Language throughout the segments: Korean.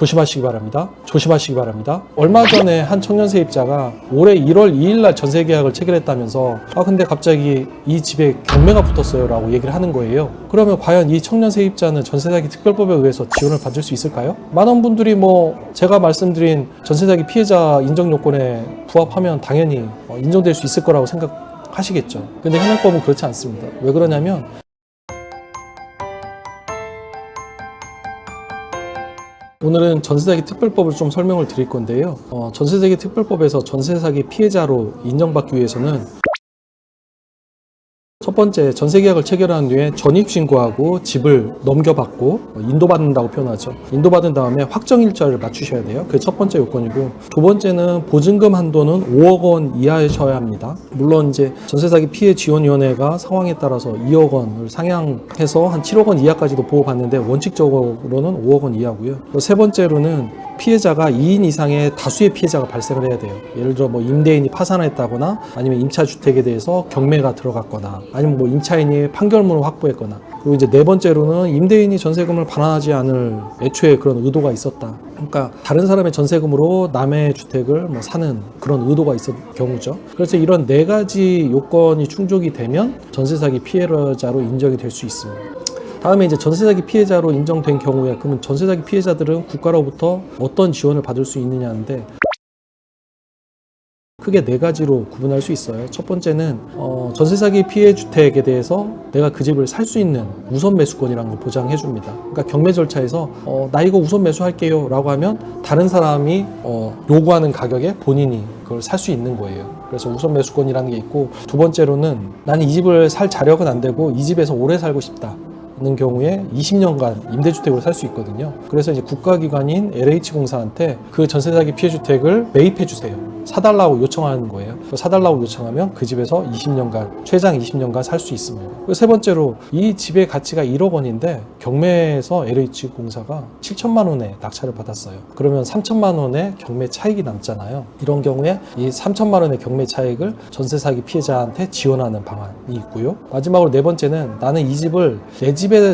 조심하시기 바랍니다. 조심하시기 바랍니다. 얼마 전에 한 청년 세입자가 올해 1월 2일 날 전세 계약을 체결했다면서 근데 갑자기 이 집에 경매가 붙었어요 라고 얘기를 하는 거예요. 그러면 과연 이 청년 세입자는 전세 사기 특별법에 의해서 지원을 받을 수 있을까요? 많은 분들이 제가 말씀드린 전세 사기 피해자 인정 요건에 부합하면 당연히 인정될 수 있을 거라고 생각하시겠죠. 근데 현행법은 그렇지 않습니다. 왜 그러냐면 오늘은 전세사기 특별법을 좀 설명을 드릴 건데요. 전세사기 특별법에서 전세사기 피해자로 인정받기 위해서는 첫 번째, 전세계약을 체결한 뒤에 전입신고하고 집을 넘겨받고 인도받는다고 표현하죠. 인도받은 다음에 확정일자를 맞추셔야 돼요. 그게 첫 번째 요건이고, 두 번째는 보증금 한도는 5억 원 이하이셔야 합니다. 물론 이제 전세사기 피해지원위원회가 상황에 따라서 2억 원을 상향해서 한 7억 원 이하까지도 보호받는데 원칙적으로는 5억 원 이하고요. 세 번째로는 피해자가 2인 이상의 다수의 피해자가 발생을 해야 돼요. 예를 들어 임대인이 파산했다거나 아니면 임차주택에 대해서 경매가 들어갔거나 아니면 임차인이 판결문을 확보했거나, 그리고 이제 네 번째로는 임대인이 전세금을 반환하지 않을 애초에 그런 의도가 있었다. 그러니까 다른 사람의 전세금으로 남의 주택을 사는 그런 의도가 있었 경우죠. 그래서 이런 네 가지 요건이 충족이 되면 전세사기 피해자로 인정이 될 수 있습니다. 다음에 이제 전세사기 피해자로 인정된 경우에 그러면 전세사기 피해자들은 국가로부터 어떤 지원을 받을 수 있느냐인데, 크게 네 가지로 구분할 수 있어요. 첫 번째는 전세사기 피해 주택에 대해서 내가 그 집을 살 수 있는 우선 매수권이라는 걸 보장해 줍니다. 그러니까 경매 절차에서 나 이거 우선 매수할게요 라고 하면 다른 사람이 요구하는 가격에 본인이 그걸 살 수 있는 거예요. 그래서 우선 매수권이라는 게 있고, 두 번째로는 나는 이 집을 살 자력은 안 되고 이 집에서 오래 살고 싶다 는 경우에 20년간 임대주택으로 살 수 있거든요. 그래서 이제 국가기관인 LH공사한테 그 전세사기 피해주택을 매입해 주세요. 사달라고 요청하는 거예요. 사달라고 요청하면 그 집에서 20년간, 최장 20년간 살 수 있습니다. 그리고 세 번째로 이 집의 가치가 1억 원인데 경매에서 LH공사가 7천만 원에 낙찰을 받았어요. 그러면 3천만 원의 경매 차익이 남잖아요. 이런 경우에 이 3천만 원의 경매 차익을 전세사기 피해자한테 지원하는 방안이 있고요. 마지막으로 네 번째는 나는 이 집을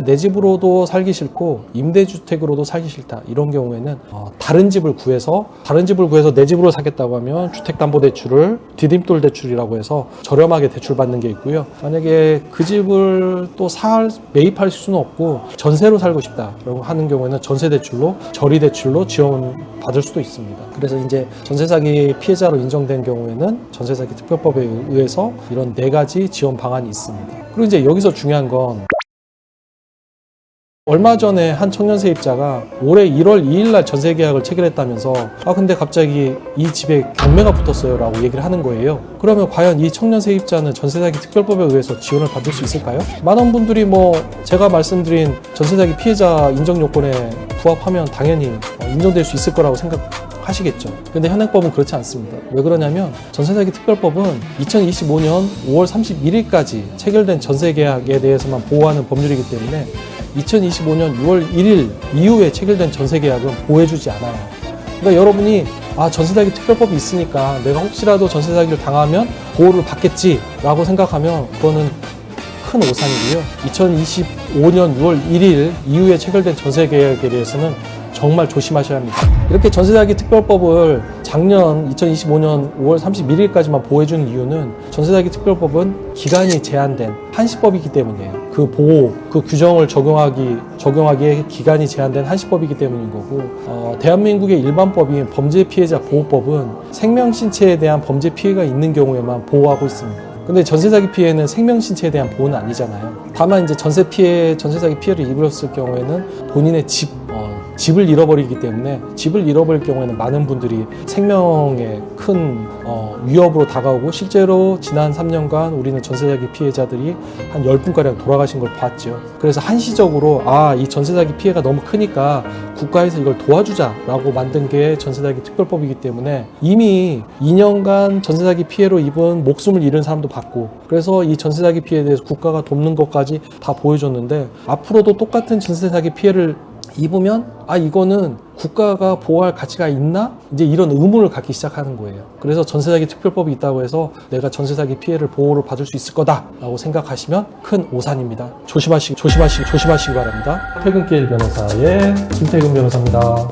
내 집으로도 살기 싫고 임대주택으로도 살기 싫다. 이런 경우에는 다른 집을 구해서 내 집으로 사겠다고 하면 주택담보대출을 디딤돌 대출이라고 해서 저렴하게 대출받는 게 있고요. 만약에 그 집을 또 매입할 수는 없고 전세로 살고 싶다라고 하는 경우에는 전세대출로, 저리대출로 지원받을 수도 있습니다. 그래서 이제 전세사기 피해자로 인정된 경우에는 전세사기 특별법에 의해서 이런 네 가지 지원 방안이 있습니다. 그리고 이제 여기서 중요한 건 얼마 전에 한 청년 세입자가 올해 1월 2일 날 전세 계약을 체결했다면서 근데 갑자기 이 집에 경매가 붙었어요 라고 얘기를 하는 거예요. 그러면 과연 이 청년 세입자는 전세사기 특별법에 의해서 지원을 받을 수 있을까요? 많은 분들이 제가 말씀드린 전세사기 피해자 인정 요건에 부합하면 당연히 인정될 수 있을 거라고 생각하시겠죠. 근데 현행법은 그렇지 않습니다. 왜 그러냐면 전세사기 특별법은 2025년 5월 31일까지 체결된 전세 계약에 대해서만 보호하는 법률이기 때문에 2025년 6월 1일 이후에 체결된 전세계약은 보호해주지 않아요. 그러니까 여러분이 전세사기 특별법이 있으니까 내가 혹시라도 전세사기를 당하면 보호를 받겠지 라고 생각하면 그거는 큰 오산이고요. 2025년 6월 1일 이후에 체결된 전세계약에 대해서는 정말 조심하셔야 합니다. 이렇게 전세사기 특별법을 작년 2025년 5월 31일까지만 보호해주는 이유는 전세사기 특별법은 기간이 제한된 한시법이기 때문이에요. 그 보호, 그 규정을 적용하기에 기간이 제한된 한시법이기 때문인 거고, 대한민국의 일반법인 범죄피해자 보호법은 생명신체에 대한 범죄 피해가 있는 경우에만 보호하고 있습니다. 근데 전세사기 피해는 생명신체에 대한 보호는 아니잖아요. 다만 이제 전세사기 피해를 입었을 경우에는 본인의 집을 잃어버리기 때문에, 집을 잃어버릴 경우에는 많은 분들이 생명에 큰 위협으로 다가오고, 실제로 지난 3년간 우리는 전세사기 피해자들이 한 10분가량 돌아가신 걸 봤죠. 그래서 한시적으로 이 전세사기 피해가 너무 크니까 국가에서 이걸 도와주자라고 만든 게 전세사기 특별법이기 때문에 이미 2년간 전세사기 피해로 입은 목숨을 잃은 사람도 봤고, 그래서 이 전세사기 피해에 대해서 국가가 돕는 것까지 다 보여줬는데, 앞으로도 똑같은 전세사기 피해를 입으면 이거는 국가가 보호할 가치가 있나? 이제 이런 의문을 갖기 시작하는 거예요. 그래서 전세사기 특별법이 있다고 해서 내가 전세사기 피해를 보호를 받을 수 있을 거다라고 생각하시면 큰 오산입니다. 조심하시기 바랍니다. 퇴근길 변호사의 김태근 변호사입니다.